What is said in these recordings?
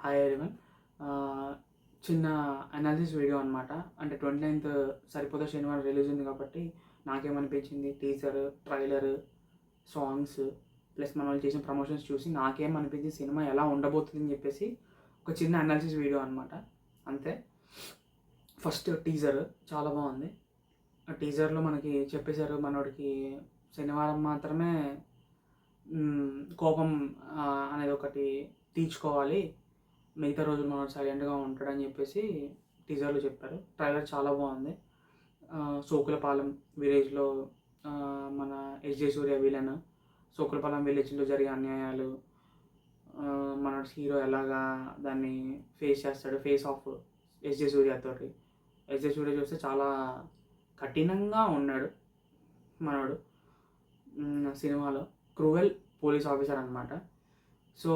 Hi everyone. చిన్న analysis video అనమాట. అంటే 29th సరిపోతే శనివారం రిలీజ్ ఉంది కాబట్టి నాకేమనిపించింది, టీజర్, ట్రైలర్, సాంగ్స్ ప్లస్ మన వాళ్ళు చేసిన ప్రమోషన్స్ చూసి నాకేమనిపించింది, సినిమా ఎలా ఉండబోతుంది అని చెప్పేసి ఒక చిన్న అనాలిసిస్ వీడియో అనమాట, అంతే. ఫస్ట్ టీజర్ చాలా బాగుంది. ఆ టీజర్లో మనకి చెప్పేశారు, మనోడికి శనివారం మాత్రమే కోపం అనేది ఒకటి తీర్చుకోవాలి, మిగతా రోజులు మనం సైలెంట్గా ఉంటాడని చెప్పేసి టీజర్లో చెప్పారు. ట్రైలర్ చాలా బాగుంది. సోకులపాలెం విలేజ్లో మన ఎస్జే సూర్య విలన్, సోకులపాలెం విలేజ్లో జరిగే అన్యాయాలు, మన హీరో ఎలాగా దాన్ని ఫేస్ చేస్తాడు, ఫేస్ ఆఫ్ ఎస్జే సూర్యతోటి. ఎస్జే సూర్య చూస్తే చాలా కఠినంగా ఉన్నాడు మనోడు సినిమాలో. క్రూవెల్ పోలీస్ ఆఫీసర్ అనమాట. సో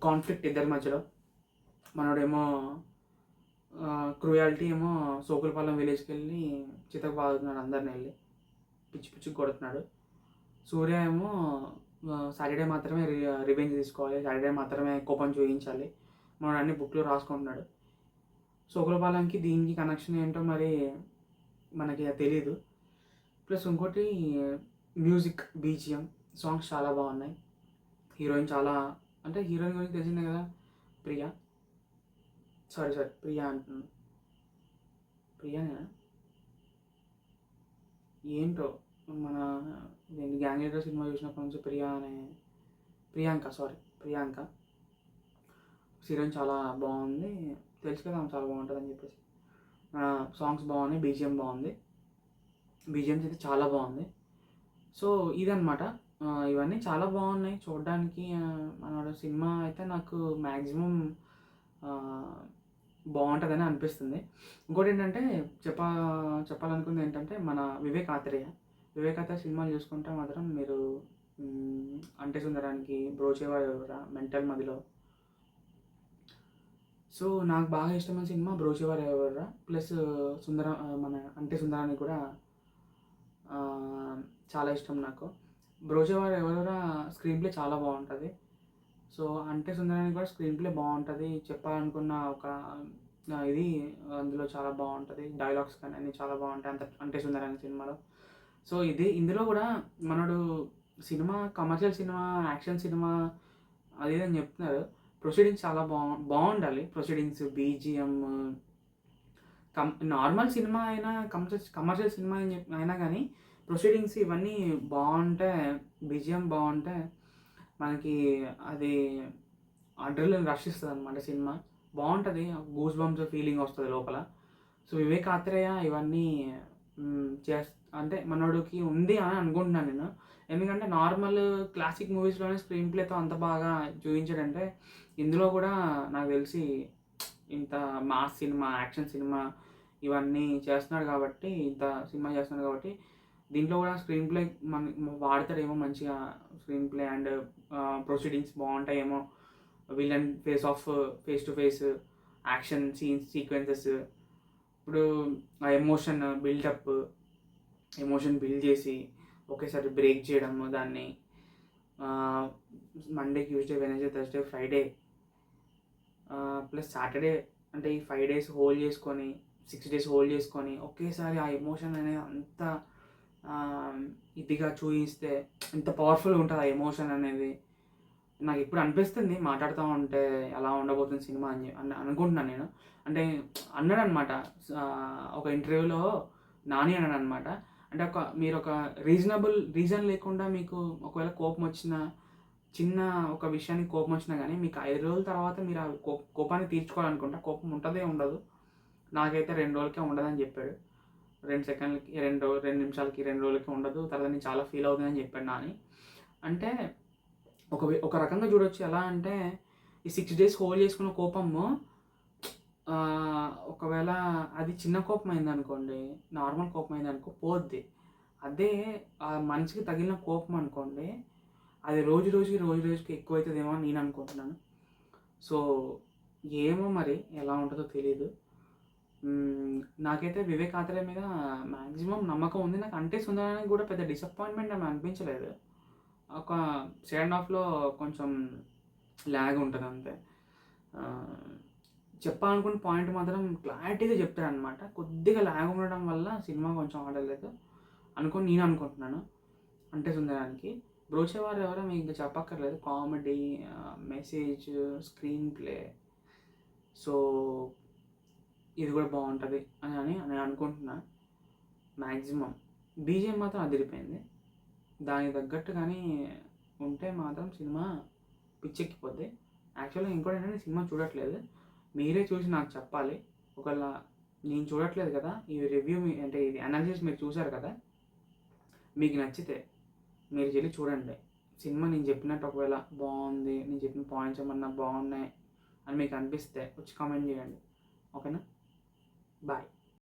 కాన్ఫ్లిక్ట్ ఇద్దరి మధ్యలో. మనోడేమో క్రూయాలిటీ ఏమో సోకులపాలెం విలేజ్కి వెళ్ళి చితకు బాగుతున్నాడు, అందరిని వెళ్ళి పిచ్చి పిచ్చి కొడుతున్నాడు. సూర్య ఏమో సాటర్డే మాత్రమే రివెంజ్ తీసుకోవాలి, సాటర్డే మాత్రమే కోపం చూపించాలి, మనోడు అన్ని బుక్లో రాసుకుంటున్నాడు. సోకులపాలెంకి దీనికి కనెక్షన్ ఏంటో మరి మనకి తెలీదు. ప్లస్ ఇంకోటి మ్యూజిక్, బీజిఎం, సాంగ్స్ చాలా బాగున్నాయి. హీరోయిన్ చాలా, అంటే హీరోయిన్ గురించి తెలిసిందే కదా, ప్రియా అంటున్నాను, ప్రియానే ఏంటో మన నేను గ్యాంగ్ లీడర్ సినిమా చూసినప్పటి నుంచి ప్రియాంక హీరోయిన్ చాలా బాగుంది. తెలుసు కదా ఆమె చాలా బాగుంటుంది అని చెప్పేసి. సాంగ్స్ బాగున్నాయి, బీజిఎం బాగుంది, బీజిఎం అయితే చాలా బాగుంది. సో ఇదన్నమాట. ఇవన్నీ చాలా బాగున్నాయి చూడడానికి. మన సినిమా అయితే నాకు మ్యాక్సిమం బాగుంటుందని అనిపిస్తుంది. ఇంకోటి ఏంటంటే చెప్పాలనుకుంది ఏంటంటే, మన వివేక్ ఆత్రేయ సినిమాలు చూసుకుంటే మాత్రం మీరు అంటే సుందరానికి, బ్రోచేవారు ఎవరా, మెంటల్ మదిలో. సో నాకు బాగా ఇష్టమైన సినిమా బ్రోచేవారు ఎవరా, ప్లస్ మన అంటే సుందరానికి కూడా చాలా ఇష్టం నాకు. బ్రోచేవారు ఎవరా స్క్రీన్ ప్లే చాలా బాగుంటుంది. సో అంటే సుందరానికి కూడా స్క్రీన్ ప్లే బాగుంటుంది. చెప్పాలనుకున్న ఒక ఇది అందులో చాలా బాగుంటుంది, డైలాగ్స్ కానీ అన్నీ చాలా బాగుంటాయి అంటే సుందరానికి సినిమాలో. సో ఇందులో కూడా Maanadu cinema commercial cinema, action cinema అది అని చెప్తున్నారు. ప్రొసీడింగ్స్ చాలా బాగుండాలి. ప్రొసీడింగ్స్, బీజిఎం, నార్మల్ సినిమా అయినా కమర్షియల్ సినిమా అయినా కానీ ప్రొసీడింగ్స్ ఇవన్నీ బాగుంటే, బీజిఎం బాగుంటే మనకి అది అడ్రినలిన్ రష్ ఇస్తుంది అనమాట. సినిమా బాగుంటుంది, గూస్ బంప్స్ ఫీలింగ్ వస్తుంది లోపల. సో వివేక్ ఆత్రేయ ఇవన్నీ అంటే మనోడికి ఉంది అని అనుకుంటున్నాను నేను. ఎందుకంటే నార్మల్ క్లాసిక్ మూవీస్లోనే స్క్రీన్ ప్లేతో అంత బాగా చూపించాడంటే, ఇందులో కూడా నాకు తెలిసి ఇంత మాస్ సినిమా, యాక్షన్ సినిమా ఇవన్నీ చేస్తున్నాడు కాబట్టి, ఇంత సినిమా చేస్తున్నాడు కాబట్టి దీంట్లో కూడా స్క్రీన్ ప్లే వాడతాడేమో మంచిగా. స్క్రీన్ ప్లే అండ్ ప్రొసీడింగ్స్ బాగుంటాయేమో. Villain face to face action scenes, sequences, ఇప్పుడు ఆ ఎమోషన్ బిల్డ్ చేసి ఒకేసారి బ్రేక్ చేయడము, దాన్ని Monday, Tuesday, Wednesday, Thursday, Friday plus Saturday, అంటే ఈ 5 days హోల్డ్ చేసుకొని 6 days హోల్డ్ చేసుకొని ఒకేసారి ఆ ఎమోషన్ అనేది అంత ఇదిగా చూపిస్తే ఎంత పవర్ఫుల్గా ఉంటుంది ఆ ఎమోషన్ అనేది. నాకు ఇప్పుడు అనిపిస్తుంది మాట్లాడుతూ ఉంటే ఎలా ఉండబోతుంది సినిమా అని అనుకుంటున్నాను నేను. అంటే అన్నాడు అనమాట ఒక ఇంటర్వ్యూలో, నాని అన్నాడు అనమాట. అంటే మీరు ఒక రీజన్ లేకుండా మీకు ఒకవేళ కోపం వచ్చినా, చిన్న ఒక విషయానికి కోపం వచ్చినా కానీ మీకు 5 రోజుల తర్వాత మీరు ఆ కోపాన్ని తీర్చుకోవాలనుకుంటా, కోపం ఉంటుందే ఉండదు. నాకైతే 2 రోజులకే ఉండదని చెప్పాడు. 2 సెకండ్లకి, 2 నిమిషాలకి, 2 రోజులకి ఉండదు, తర్వాత నేను చాలా ఫీల్ అవుతుందని చెప్పాడు నాని. అంటే ఒక రకంగా చూడొచ్చు. ఎలా అంటే ఈ 6 days హోల్డ్ చేసుకున్న కోపము ఒకవేళ అది చిన్న కోపం అయిందనుకోండి, నార్మల్ కోపం అయిందనుకో పోద్ది. అదే ఆ మనిషికి తగిలిన కోపం అనుకోండి, అది రోజుకి ఎక్కువవుతుందేమో అని నేను అనుకుంటున్నాను. సో ఏమో మరి ఎలా ఉంటుందో తెలీదు. నాకైతే వివేక్ ఆత్రేయ మీద మ్యాక్సిమం నమ్మకం ఉంది. నాకు అంటే సుందరానికి కూడా పెద్ద డిసప్పాయింట్మెంట్ ఏమి అనిపించలేదు. ఒక సెకండ్ హాఫ్లో కొంచెం ల్యాగ్ ఉంటుంది అంతే. చెప్పాలనుకున్న పాయింట్ మాత్రం క్లారిటీగా చెప్తాడనమాట. కొద్దిగా లాగ్ ఉండడం వల్ల సినిమా కొంచెం ఆడలేదు అనుకోని నేను అనుకుంటున్నాను. అంటే సుందరానికి బ్రోచేవారు ఎవరో మీకు ఇంకా చెప్పక్కర్లేదు. Comedy, message, screen play, so ఇది కూడా బాగుంటుంది అని నేను అనుకుంటున్నా. మ్యాక్సిమం బీజిఎం మాత్రం అదిరిపోయింది. దానికి తగ్గట్టు కానీ ఉంటే మాత్రం సినిమా పిచ్చెక్కిపోద్ది. యాక్చువల్గా ఇంకోటి ఏంటంటే సినిమా చూడట్లేదు, మీరే చూసి నాకు చెప్పాలి. ఒకవేళ నేను చూడట్లేదు కదా, ఈ రివ్యూ అంటే ఇది అనాలిసిస్ మీరు చూసారు కదా, మీకు నచ్చితే మీరు వెళ్ళి చూడండి సినిమా. నేను చెప్పినట్టు ఒకవేళ బాగుంది, నేను చెప్పిన పాయింట్స్ ఏమన్నా బాగున్నాయి అని మీకు అనిపిస్తే వచ్చి కామెంట్ చేయండి. ఓకేనా? బాయ్.